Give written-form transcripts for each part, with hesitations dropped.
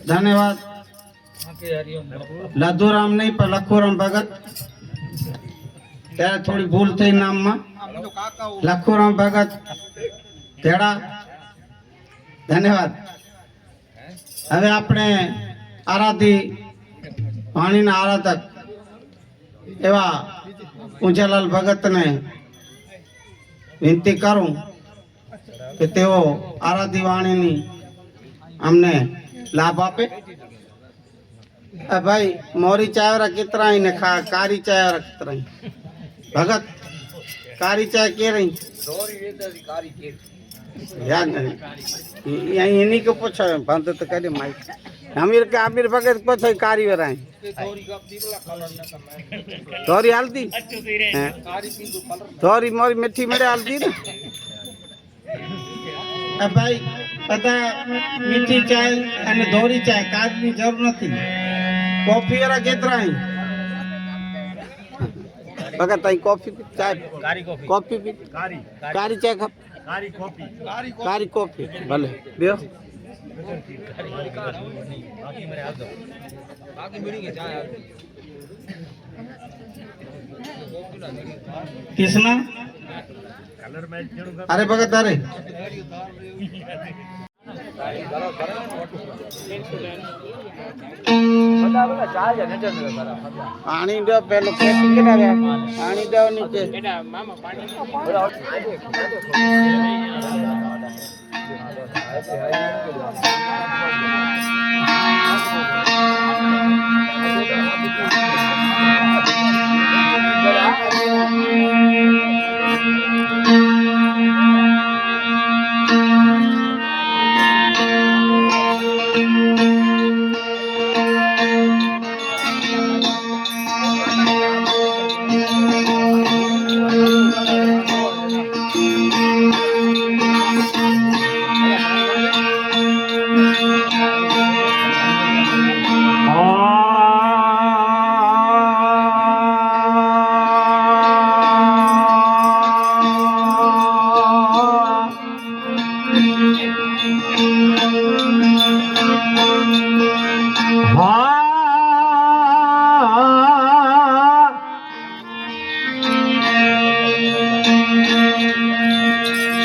धन्यवाद। लधुराम नहीं पर लखुराम भगत, त्यारे थोड़ी भूल थी नाम में। लखुराम भगत तेड़ा धन्यवाद। हवे आपने आराधी पानी ना आराधक एवा ऊंचालाल भगत ने विनती करूं कि तेओ आराधी वाणी नी हमने लाभ आपे। भाई मोरी चाय वाला कितना ही ने खा, कारी चाय वाला कितना ही भगत कारी चाय के रही याद नहीं यही इन्हीं को पूछो बंद तो करे माइक अमीर भगत पूछो कारी वाला है थोड़ी हल्दी थोड़ी मोरी मिठी मेरे हल्दी ना भाई पता मीठी चाय અને ધોરી ચાય કાચની જરૂર નથી કોફી વાળા કેતરા અહીં ભગત અહીં કોફી ચાય કોફી પી કારી ચાય ખપ કારી કોફી ભલે દેવ કિસના अरे भगत अरे पानी दो पहले खेती के ना पानी दो नीचे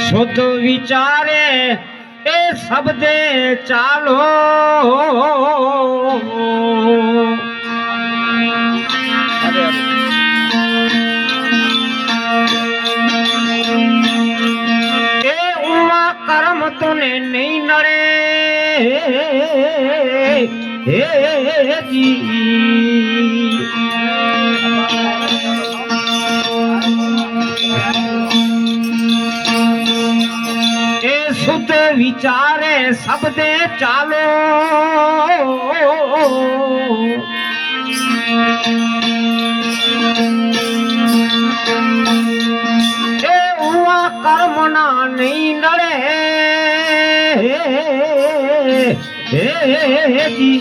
शुद्ध विचारे ए शब्दे चालो ए उवा कर्म तूने नहीं नड़े हे जी शुद्ध विचारे शब्दे चालो ए हुआ कर्म ना नहीं नड़े हे जी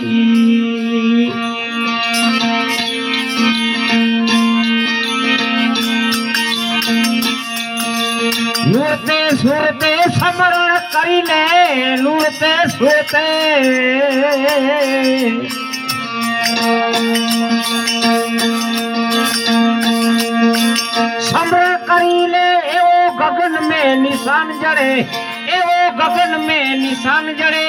लूटते सुरते समरण करी ले लूटते सुरते समरण करी ले एवो गगन में निशान जड़े एवो गगन में निशान जड़े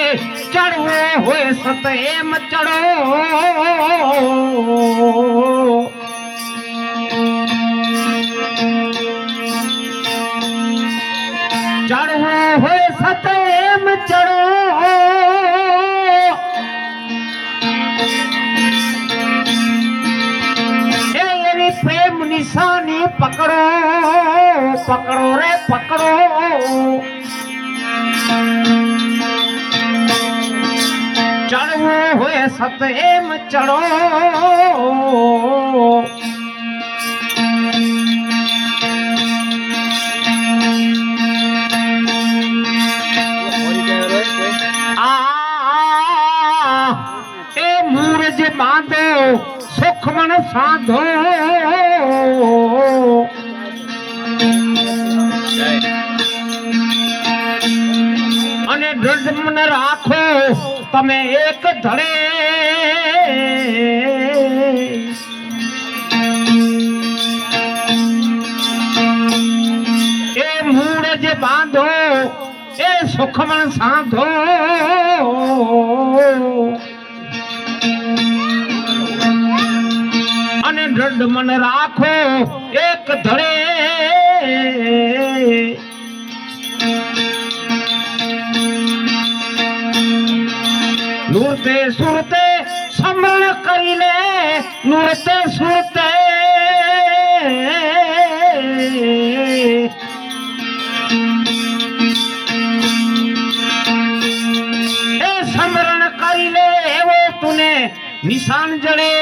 चढ़ो हुए सत एम चढ़ो चढ़ो हो सतेम चढ़ो तेरी प्रेम निशानी पकड़ो पकड़ो रे पकड़ो चढ़ो हो सतेम चढ़ो बांधो सुख मन साधो અને દૃઢ મન રાખો તમે એક ધડે એ મૂળ જે બાંધો એ સુખમણ સાંધો અને દૃઢ મન રાખો એક ધડે નૂરતે સુરતે સમરણ કરી લે નૂરતે સુરતે એ સમરણ કરી લે એવો તુને નિશાન જડે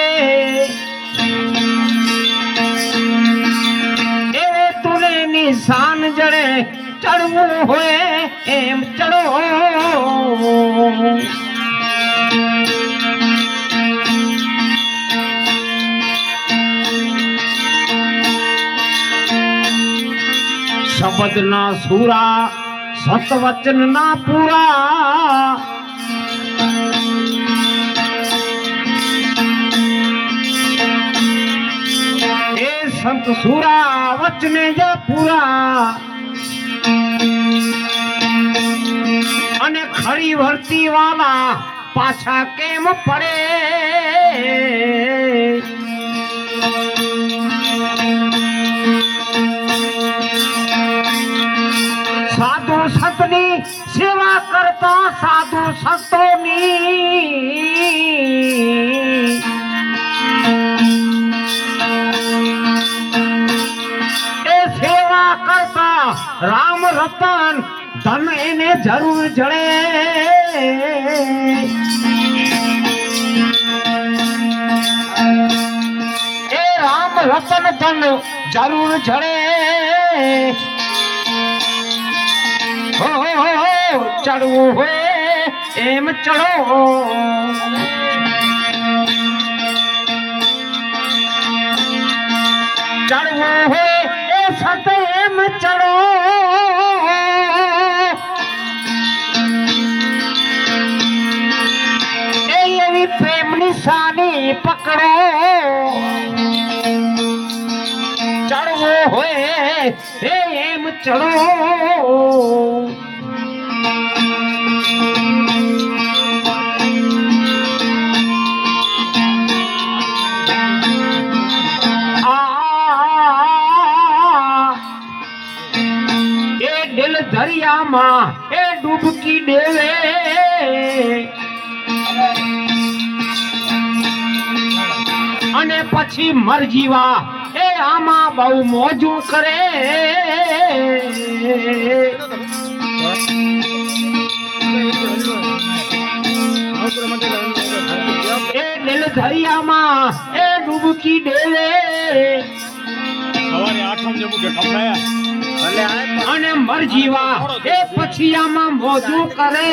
એવો તુને નિશાન જડે ચડવું હોય એમ ચડો શબ્દ ના સુરા સતવચન ના પૂરા એ સંત સુરા વચને જા પૂરા અને ખરી ભરતી વાલા પાછા કેમ પડે સાધુ સંતની સેવા કરતા સાધુ સંતોની એ સેવા કરતા રામ રતન ધન એને જરૂર જડે એ રામ રતન ધન જરૂર જડે ચડવું હોય એમ ચડો ચડવું હોય એ સત એમ ચડો એ એવી પ્રેમની સાની પકડો ચડવું હોય એમ ચડો દરિયામાં એ ડૂબકી દેવે અને પછી મરજીવા એ આમાં બહુ મોજું કરે એ દિલ દરિયામાં એ ડૂબકી દેવે સવારે 8 વાગે મુકે ઠમડાયા અને મરજીવા એ પછી આમાં મોજું કરે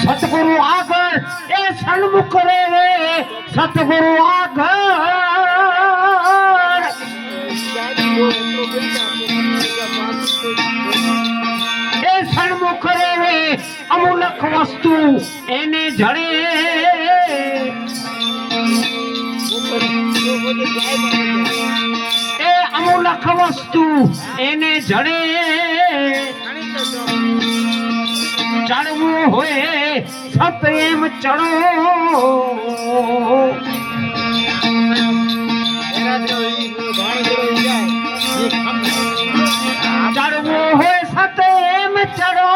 સતગુરુ આગળ એ સન્મુખ રે સતગુરુ આગળ એ સન્મુખ રે અમુલક વસ્તુ એને જડે એ અમુલક વસ્તુ એને જડે ચડવું હોય સત એમ ચડો ચડવું હોય સત એમ ચડો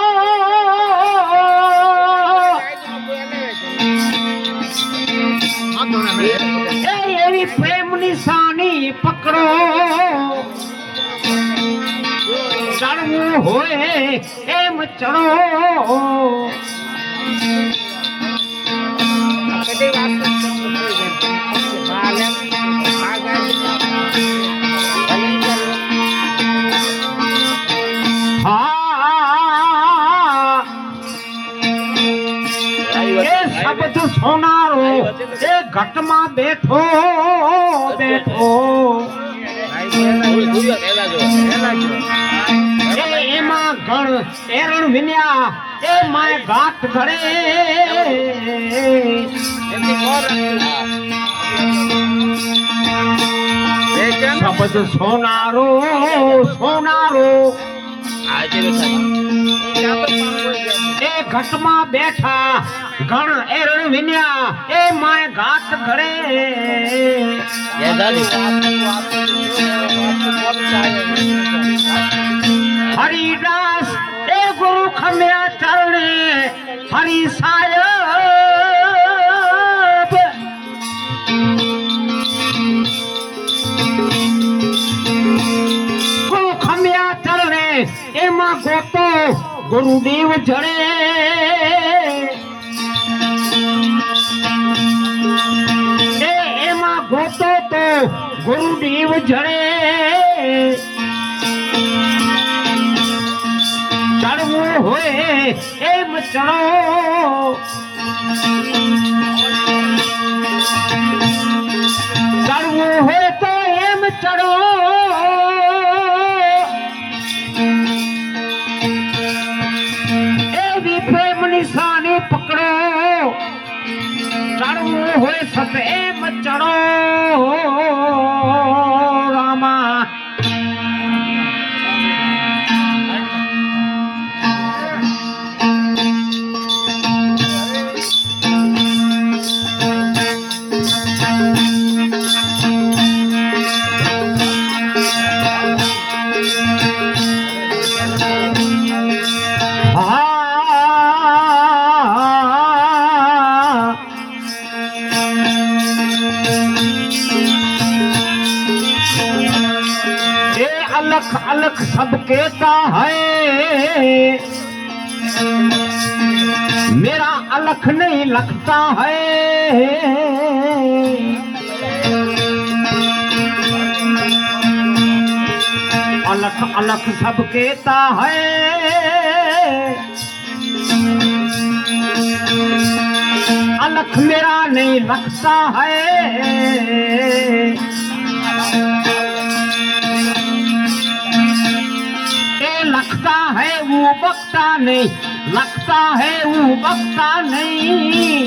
એવી પ્રેમ નિશાની પકડો ચડવું હોય એમ ચડો શબ્દ સોનારો એ ઘટમાં બેઠો બેઠો એમાં ગણ એરણ વિન્યા એ માય ગાત ઘડે શબ્દ સોનારો સોનારો એ ઘટમાં બેઠા ગણ એરણ વિન્યા એ માય ગાત ઘડે હરિદાસ એ ગુરુ ખમ્યા ચરણે હરિ સાયબ ગુરુ ખમ્યા ચરણે એમાં ગોતો ગુરુદેવ જડે એમાં ગોતો તો ગુરુદેવ જડે ચડવું હોય એમ ચડો ચડવું હોય તો એમ ચડો એવી પ્રેમ નિશાની પકડો ચડવું હોય સત એમ ચડો રામા अलख अलख सब कहता है मेरा अलख नहीं लगता है अलख अलख सब कहता है अलख मेरा नहीं लगता है लगता है वो बकता नहीं लगता है वो बकता नहीं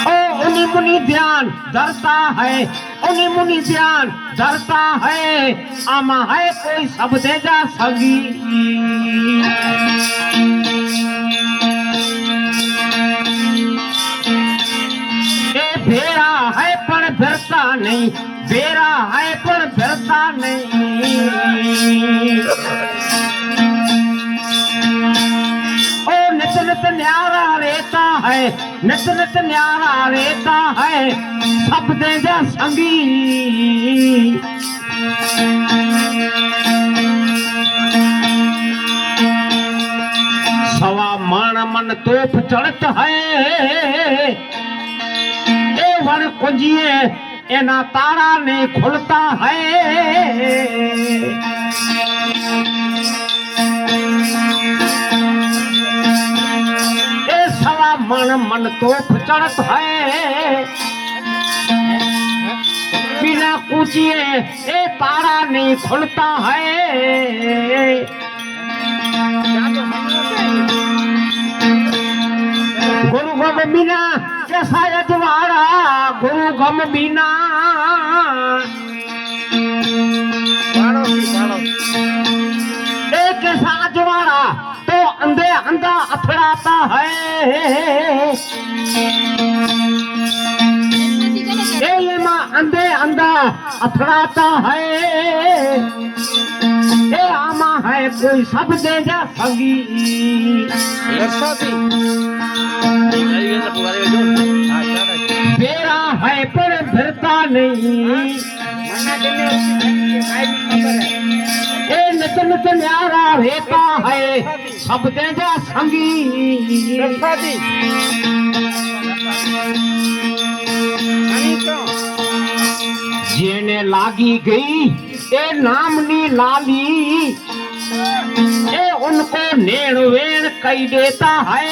ओ उन्हीं मुनि ध्यान धरता है उन्हीं मुनि ध्यान धरता है आमा है कोई सब दे जा सगी भेरा है पण भरता नहीं बेरा है पण भरता नहीं ओ नित नित न्यारा रहता है नित नित न्यारा रहता है सब दे जा संगी सवा मन मन तोप चढ़त है वन कुंजिए एना तारा ने खुलता है ए सवा मन मन तोप चढ़त है बिना कुंजिए ए तारा नहीं खुलता है गुरु गम बिना कैसा यजवाड़ा गुरु गम बिना एक कैसा अजवाड़ा तो अंधे अंधा अथड़ाता है ये माँ अंधे अंधा अथड़ाता है ये आमा है कोई सब दे जा संगी बेरा है पर भरता नहीं ए नित नित न्यारा रहता है सब दे जा संगी जेने लागी गई ए नामनी लाली ए उनको नेण वेण कई देता है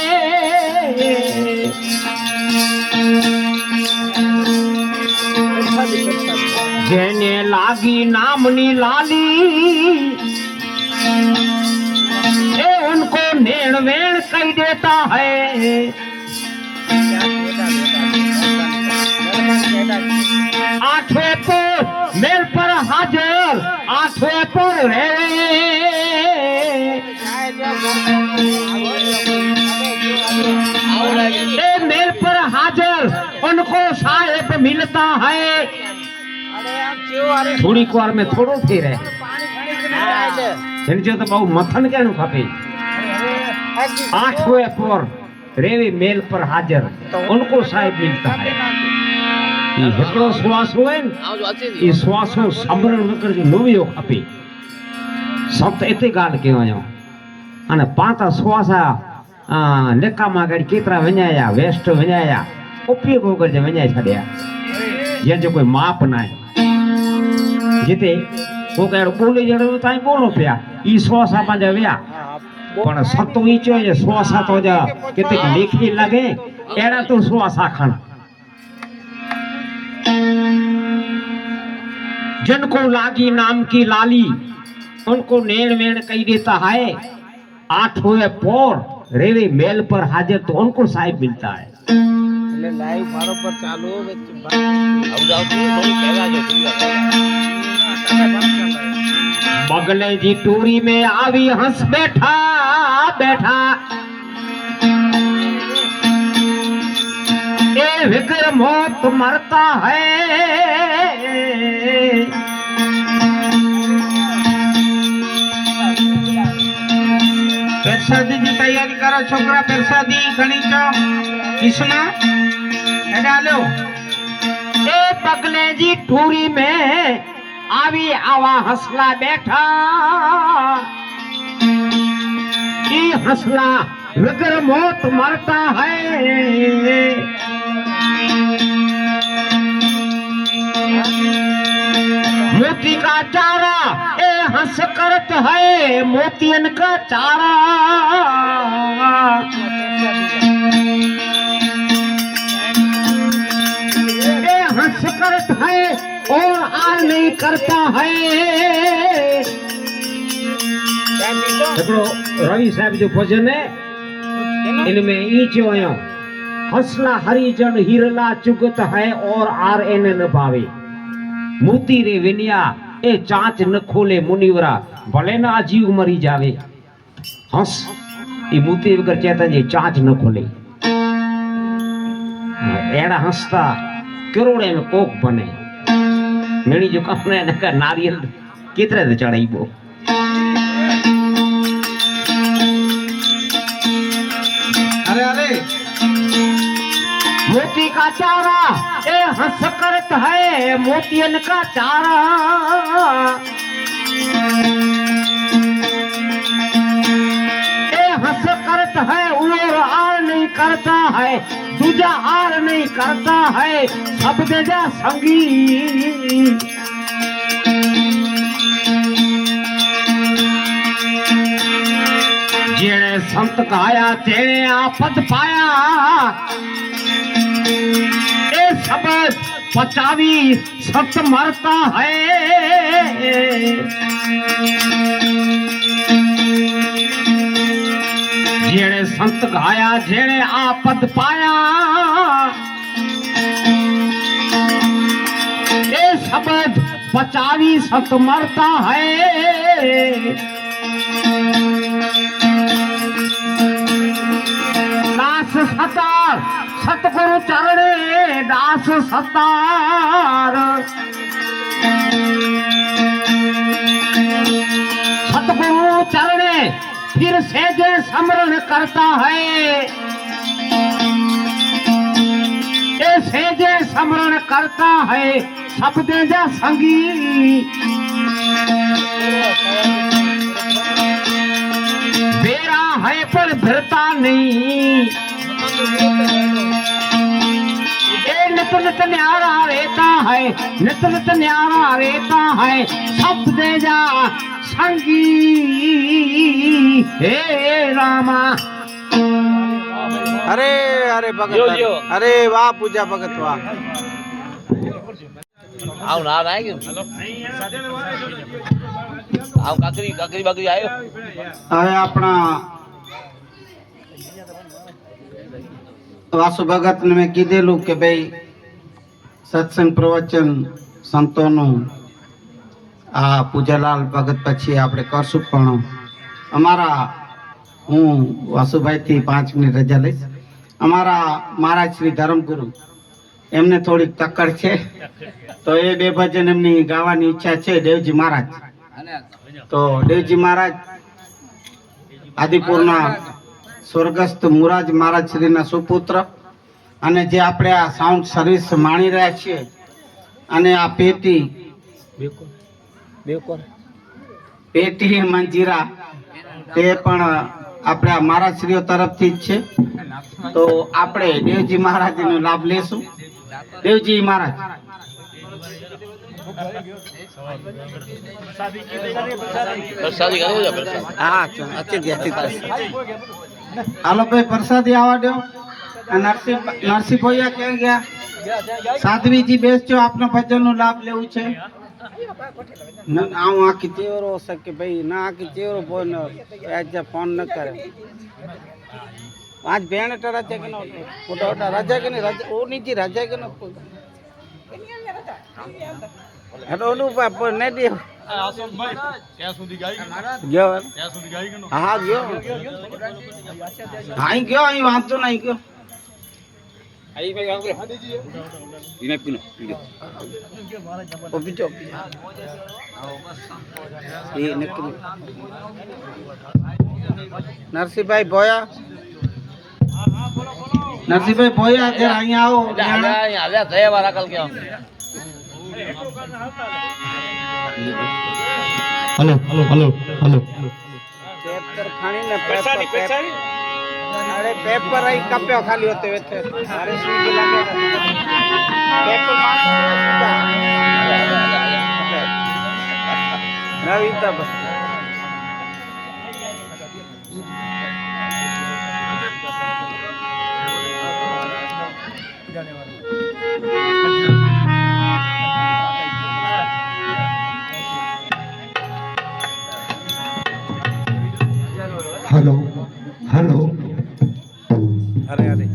जेने लागी नामनी लाली ए उनको नेण वेण कह देता है। आठवें पर मेल पर हाजिर, आठवें पर रे मेल पर हाजिर उनको साहेब मिलता है। थोड़ी कुआर में थोड़ो थी रहे जो तो बहु मथन के खपे। आठवें पर रेवी मेल पर हाजिर उनको साहेब मिलता है। ये हिकड़ो श्वास होए ये श्वासो संभरण वकर जो लोवियो खपे। सब तो इते गाल के वयो अने पाता श्वासा नेका मागड़ केतरा वण्याया वेस्ट वण्याया उपयोग वगर जे वण्याय छड्या ये जो कोई माप ना है जिते वो कहेड़ो बोले जड़ो ताई बोलो पिया ई श्वासा पंजा व्या पण सतो ईचो ये श्वासा तो जा केते लेखी लगे एड़ा तो श्वासा खण। जिनको लागी नाम की लाली उनको नेण वेण कही देता है। आठवें पोर रेवे मेल पर हाजिर तो उनको साहिब मिलता है। लाइव बराबर चालू बगले जी टूरी में आवी हंस बैठा बैठा ए विकर मौत मरता है। प्रसादी जी तैयारी करो छोकरा प्रसादी घणी चो कृष्णा ए डालो। ए बगले जी टूरी में आवी आवा हंसला बैठा ई हंसला विकर मौत मरता है। मोती का चारा ए हंस करत है मोतियन का चारा। ए हंस करत है और आर नहीं करता है। रवि साहब जो भजन है इनमें ईचो आयो हंसला हरिजन हिरला चुगत है और आर एने न भावे। मोती रे विनिया ए चांच न खोले मुनिवरा भले ना जीव मरी जावे। हंस ये मोती वगर चेतन जी चांच न खोले एड़ा हंसता करोड़े में कोक बने। मेरी जो कपने न का नारियल कितरे से चढ़ाईबो। अरे अरे मोती का चारा ए हंस करत है मोतियन का चारा। ए हंस करत है और आर नहीं करता है दूजा आर नहीं करता है सब देजा संगी। जेने संत गाया तेने आपद पाया ए सब पचावी सत मरता है। जेने संत गाया जेने आपद पाया ए सब पचावी सत मरता है। दास सतार सतगुरु चरणे दास सतार। सतगुरु चरणे फिर सेजे स्मरण करता है। ए सेजे स्मरण करता है सब देजा संगी। बेरा है पर भरता नहीं नित नित न्यारा रहता है नित नित न्यारा रहता है सब देजा संगी। हे रामा अरे अरे भगत अरे वाह पूजा भगत वाह। આવ ના ના કે આવ કાકરી કાકરી બાકરી આવ્યો હવે આપણા વાસુ ભગત ને મેં કીધેલું કે ભાઈ સત્સંગ પ્રવચન સંતોનું આ પૂજાલાલ ભગત પછી આપણે કરશું, પણ અમારા હું વાસુભાઈ થી 5 મિનિટ રજા લઈશ. અમારા મહારાજ શ્રી ધર્મગુરુ એમને થોડીક તકડ છે, તો એ 2 ભજન એમની ગાવાની ઈચ્છા છે. દેવજી મહારાજ, તો દેવજી મહારાજ આદિપુરના સ્વર્ગસ્થ મુરાજ મહારાજ શ્રીના સુપુત્ર, અને જે આપણે આ સાઉન્ડ સર્વિસ માણી રહ્યા છીએ, અને આ પેટી મંજીરા તે પણ આપણે આ મહારાજ શ્રીઓ તરફથી જ છે. તો આપણે દેવજી મહારાજનો લાભ લેશું. દેવજી મહારાજ પ્રસાદી કરો છો પ્રસાદ હા હાલો ભાઈ પ્રસાદી આવવા દો. નરસિંહ ભૈયા ક્યાં ગયા? સાધ્વીજી બેસજો, આપનો ભજન નો લાભ લેવું છે. આવું આખી ચેવરો શકે ભાઈ ના, આખી ચેવરો ફોન ફોન ન કરે. आज भेण रजा के न रजा के नहीं रजा ओ नीची रजा के न हेलो नु पर ने दे आसम भाई क्या सुधी गाई गयो क्या सुधी गाई के हां गयो हां गयो आई वांचो नहीं गयो आई भाई आगे इने पिनो ओ बिचो ये नकली नरसिंह भाई बोया नरसिंहभाई भोया जरा અહીંયા આવો. હાલે થયા વાળા કલ કે hello hello hello hello paper ખાણી ને પેપર અરે પેપર આઈ કપ્યો ખાલી હોતે વેતે અરે સુઈ લાગે પેપર માં રવિ તબ हेलो हेलो अरे अरे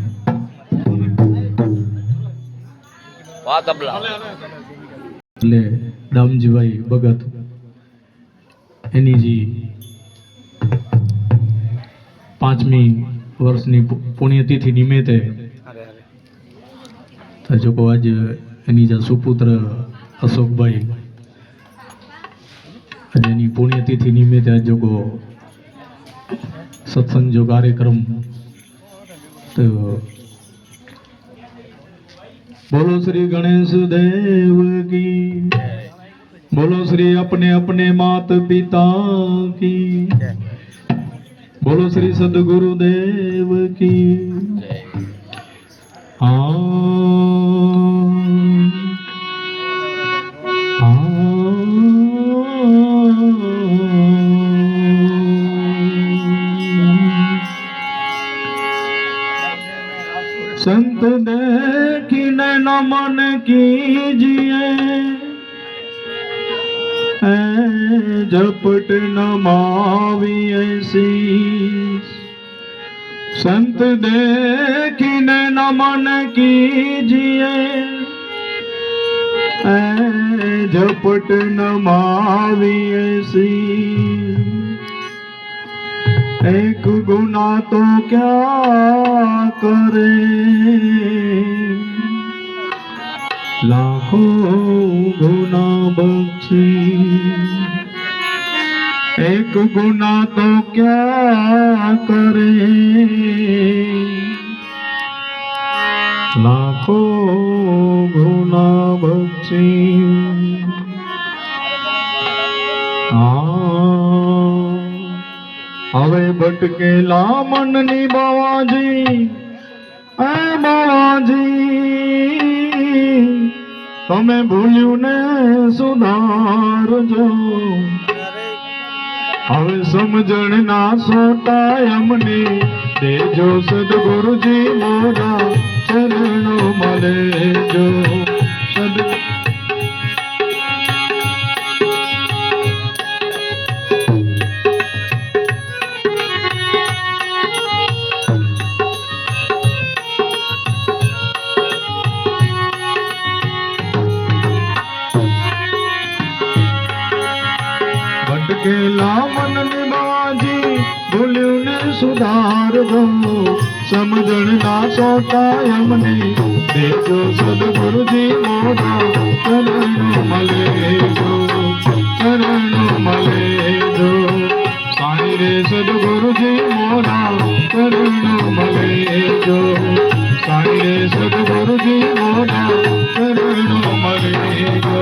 વાહ તબલા એટલે દામજીભાઈ ભગત એની જે 5મી વર્ષની પુણ્યતિથિ નિમિત્તે જો આજ એની જે સુપુત્ર અશોકભાઈ એની પુણ્યતિથિ નિમિત્તે આજ જો सत्संग जो कार्यक्रम तो बोलो श्री गणेश देव की, बोलो श्री अपने अपने मात पिता की, बोलो श्री सदगुरु देव की. संत देखिने नमन कीजिए, झपट नमाविए शीश. संत देखिने नमन कीजिए, झपट नमाविए शीश. एक गुना तो क्या करे, लाखों गुना बख्शी. एक गुना तो क्या करे, लाखों गुना बख्शी. હવે ભટકેલા મનની બાવાજી, એ બાવાજી તમે ભૂલ્યું ને સુધારજો. હવે સમજણ ના સોટા અમને દેજો, સદગુરુજી મોરા ચરણો મળેજો. ભૂલ્યું ને સુધારજો સમજણ ના સોતા એમને દેજો સદગુરુજી મોઢા ચરણ મળે જો ચરણ મળે જો સાઈ રે સદગુરુજી મોઢા ચરણ મળે જો સાઈ રે સદગુરુજી મોઢા ચરણ મળે જો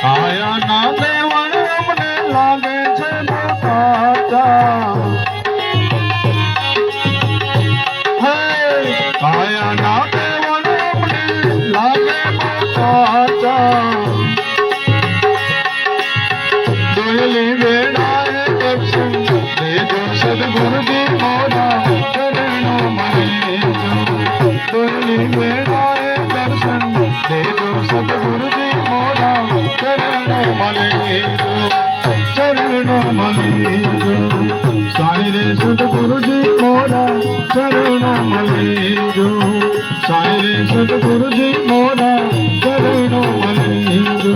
આયા ના દેવણ અમને લાગે છે મોટા હે આયા ના દેવણ અમને લાગે મોટા દોયલી વેળાએ દર્શન દેજો સદગુરુજી મોઢા ચરણો મળે જો દોયલી વેળાએ દર્શન દેજો સદગુરુજી મોઢા ચરણો મળે જો ચરણો મળે જો સાઈ રે સદગુરુજી મોઢા ચરણો મળે જો સાઈ રે સદગુરુજી મોઢા ચરણો મળે જો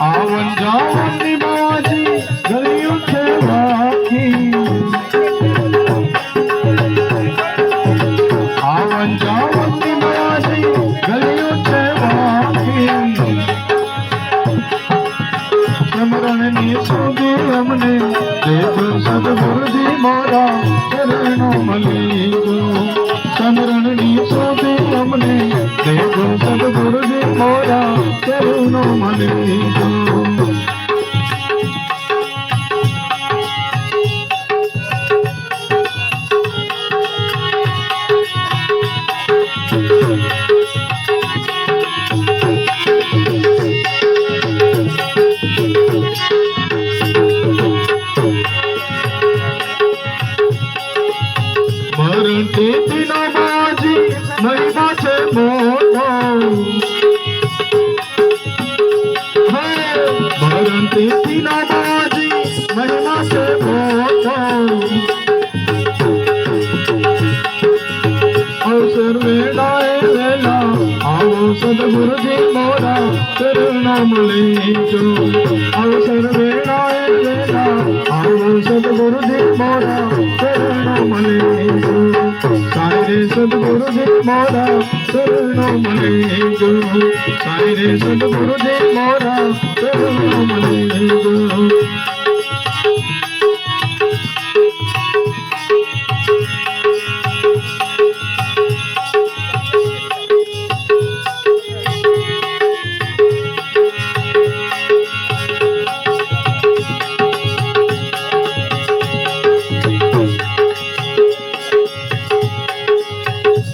આવન જાવનની બાજી ગળ્યું છે બાકી આવન જાવનની બાજી ગળ્યું છે બાકી સમરણની સુધી અમને દેજો સદગુરુજી મોઢા ચરણો મળી જો સમરણની સુધી અમને દેજો સદગુરુજી મોઢા ચરણો મળી જો મરણથી દિનો બાજી મહિમા છે મોટો મરણથી દિનો બાજી મહિમા છે મોટો અવસર વેળાએ વેલા આવો સદગુરુજી મોઢા ચરણો મળી જો અવસર વેળાએ વેલા આવો સદગુરુજી મોઢા ચરણો મળી જો સાઈ રે સદગુરુજી મોઢા ચરણો મળી જો સાઈ રે સદગુરુજી મોઢા ચરણો મળી જો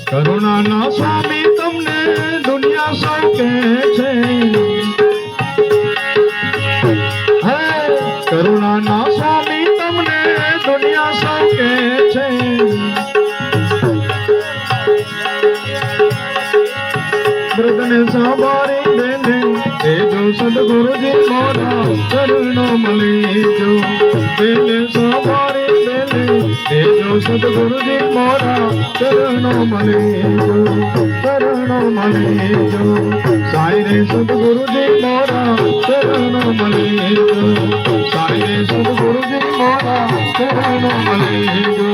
કરુણાના સ્વામી તમને દુનિયા સૌ કહે છે હે કરુણાના સ્વામી તમને દુનિયા સૌ કહે છે વૃદ્ધને સંભાળી દેને દેજો સદગુરુજી મોઢા ચરણો મળી જો દેને સંભાળી દેને દેજો સદગુરુજી મોઢા ચરણો મળી જો ચરણો મળી જો સાઈ રે સદગુરુજી મોઢા ચરણો મળી જો સાઈ રે સદગુરુજી મોઢા ચરણો મળી જો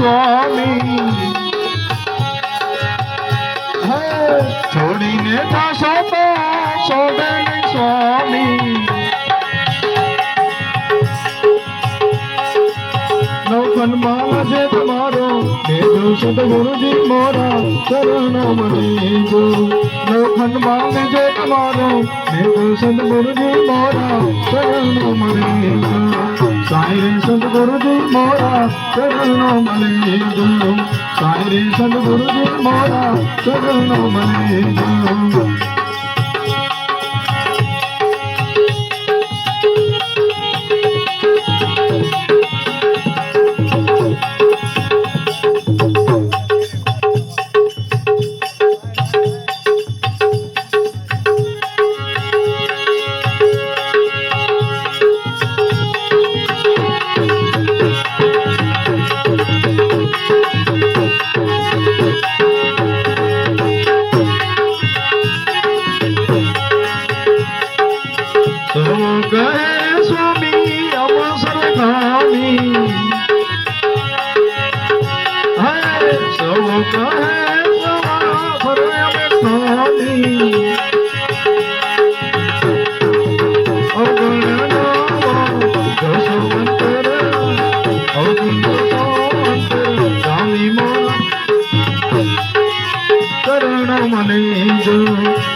સ્વામી હે છોડીને જાશો તો છોડે નહીં સ્વામી નવખન માલા છે તમારો દેજો સદગુરુજી મોરા ચરણ મને જો નવખન માલા છે તમારો દેજો સદગુરુજી મોરા ચરણ મને જો સાઈ રે સદગુરુજી મોરા ચરણ મને જો સાઈ રે સદગુરુજી મોરા ચરણ મને જો ગહે સ્વામી અવસર ખામી હે સૌ કહે સવાફર અમે ખામી અગણ જસવંતર અવગુણ સ્વામી મોરા ચરણ મને જો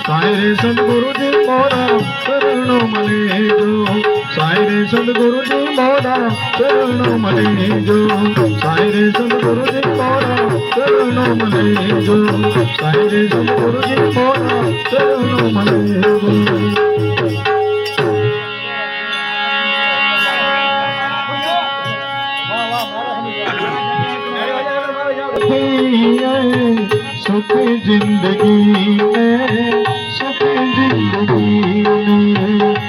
સાઈ રે સદગુરુજી મોરા ચરણ મને જો સાઈ રે સદગુરુજી મોરા ચરણ મને જો સાઈ રે સદગુરુજી મોરા ચરણ મને જો સાઈ રે સદગુરુજી મોરા ચરણ મને જો सुख जिंदगी में सुख जिंदगी में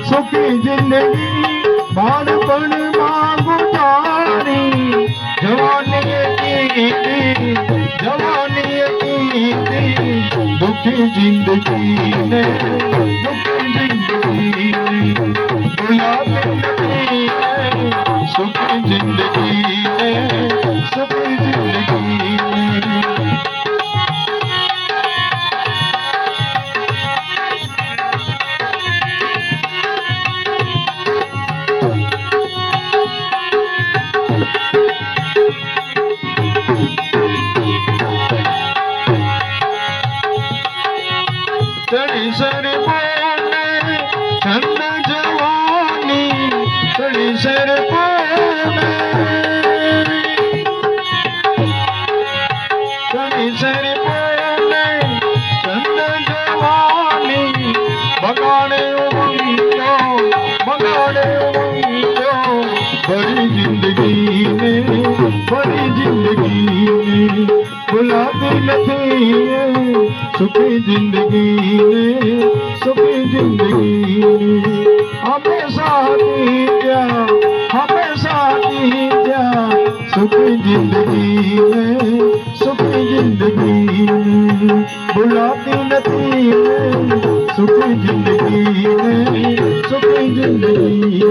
સુખી જિંદગી બાળપણ માં ગુજારી જવાની કીધી દુખી જિંદગી ને ગુલાબી સુખી જિંદગી ને સુખી જિંદગી चढ़ी सर बोले चंद जवानी चढ़ी सर बोले चढ़ी सर बोले चंद जवानी बगाड़े उमंगो बड़ी जिंदगी में गुलाबी नहीं सुखी जिंदगी ने सुखी जिंदगी हमेशा दीजा सुखी जिंदगी ने सुखी जिंदगी बुलाती नहीं सुखी जिंदगी ने सुखी जिंदगी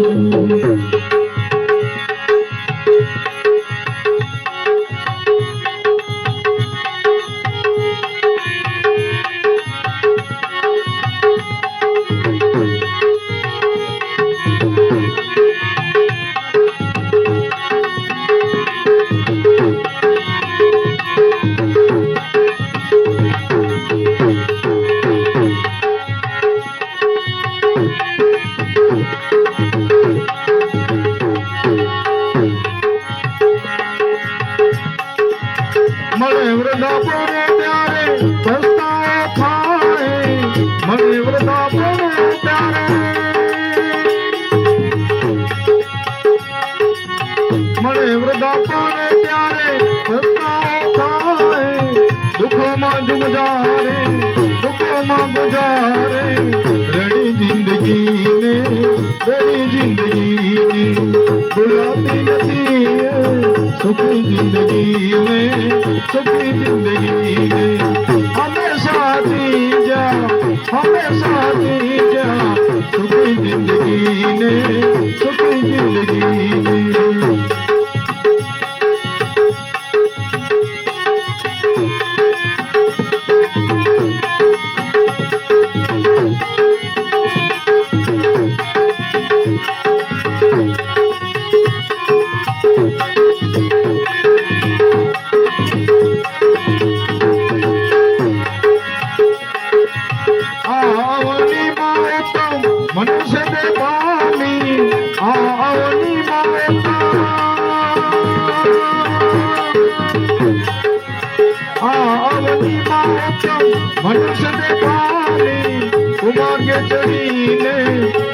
મળે વૃંદાવન ત્યારે પસ્તાવો થાય, મળે વૃંદાવન ત્યારે, મળે વૃંદાવન ત્યારે પસ્તાવો થાય, દુઃખમાં ગુજારે, દુઃખમાં ગુજારે, રડી જિંદગીને, રડી જિંદગીને, ભૂલાતી નથી સુખી જિંદગીને, સુખી જિંદગીને, હંમેશા જા, હંમેશા જા, સુખી જિંદગીને, સુખી જિંદગીને. મનુષ્ય દે પામી આવની મનુષ્ય દે પામી કુમાર્ગે ચડીને,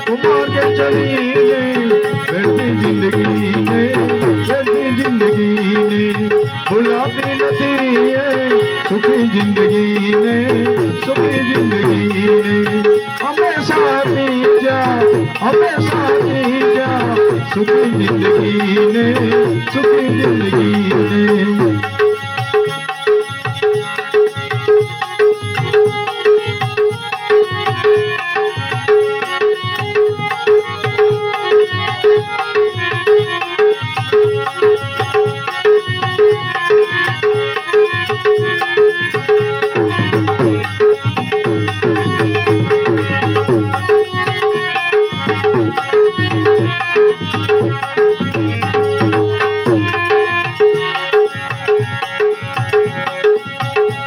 કુમાર્ગે ચડીને, બેઠી જિંદગીને, બેઠી જિંદગીને, ભૂલાતી નથી સુખી જિંદગીને, સુખી જિંદગીને, હંમેશા જા, હંમેશા જા, સુખી જિંદગીને, સુખી જિંદગીને.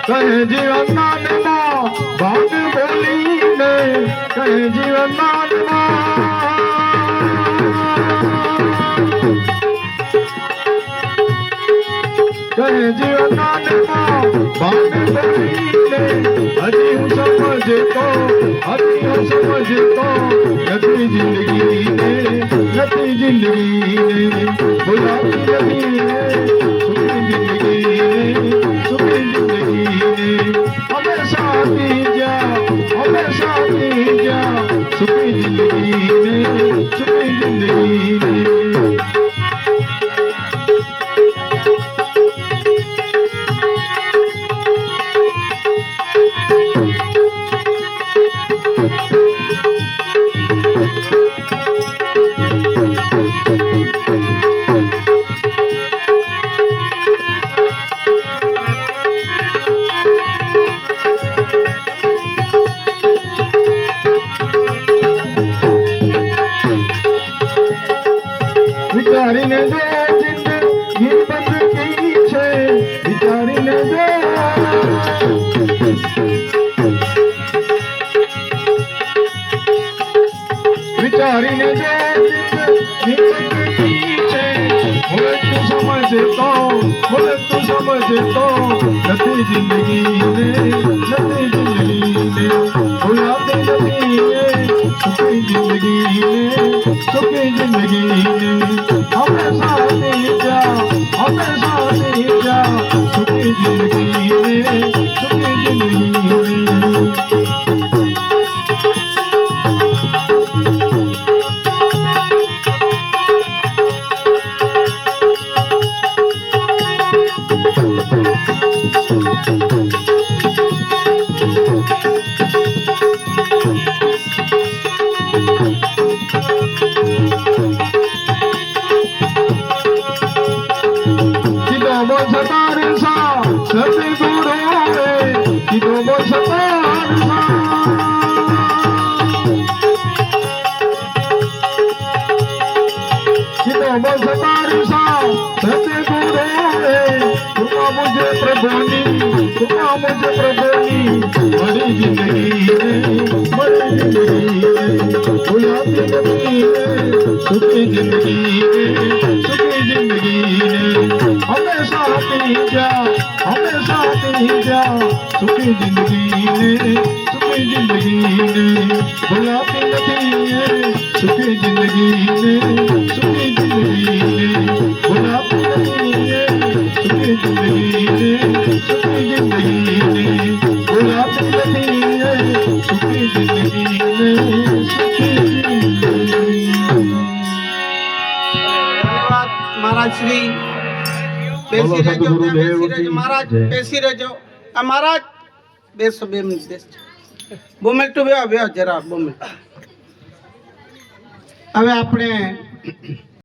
કહે જીવનમાં ભાગ બોલીને, કહે જીવનમાં કહે જીવનમાં ભાગ બોલીને, હજી હું સમજતો, હજી હું સમજતો નથી જિંદગીને, નથી જિંદગીને, ભૂલાતી નથી સુખી જિંદગીને, સુખી જિંદગીને, હંમેશા જા, હંમેશા જા, સુખી જિંદગીને, સુખી જિંદગીને. વિચારીને જો જિંદગી બંદગી છે, વિચારીને જો, વિચારીને જો જિંદગી બંદગી છે, હવે તું સમજતો, હવે તું સમજતો નથી જિંદગીને, નથી જિંદગીને, ભૂલાતી નથી સુખી જિંદગીને, સુખી જિંદગીને, હંમેશા જા, હંમેશા જા, સુખી જિંદગીને, સુખી જિંદગીને. सुखी जिंदगी हमेशा થઈ જા સુખી જિંદગી ને ભૂલાતી નથી સુખી જિંદગી ને ભૂલાતી નથી સુખી જિંદગી ને ભૂલાતી નથી સુખી જિંદગી ને ધન્યવાદ મહારાજ શ્રી બેસી રહેજો મહારાજ બેસી રહેજો આ મહારાજ બેસો 2 મિનિટ બેસો 2 મિનિટ બે જરા 2 મિનિટ હવે આપણે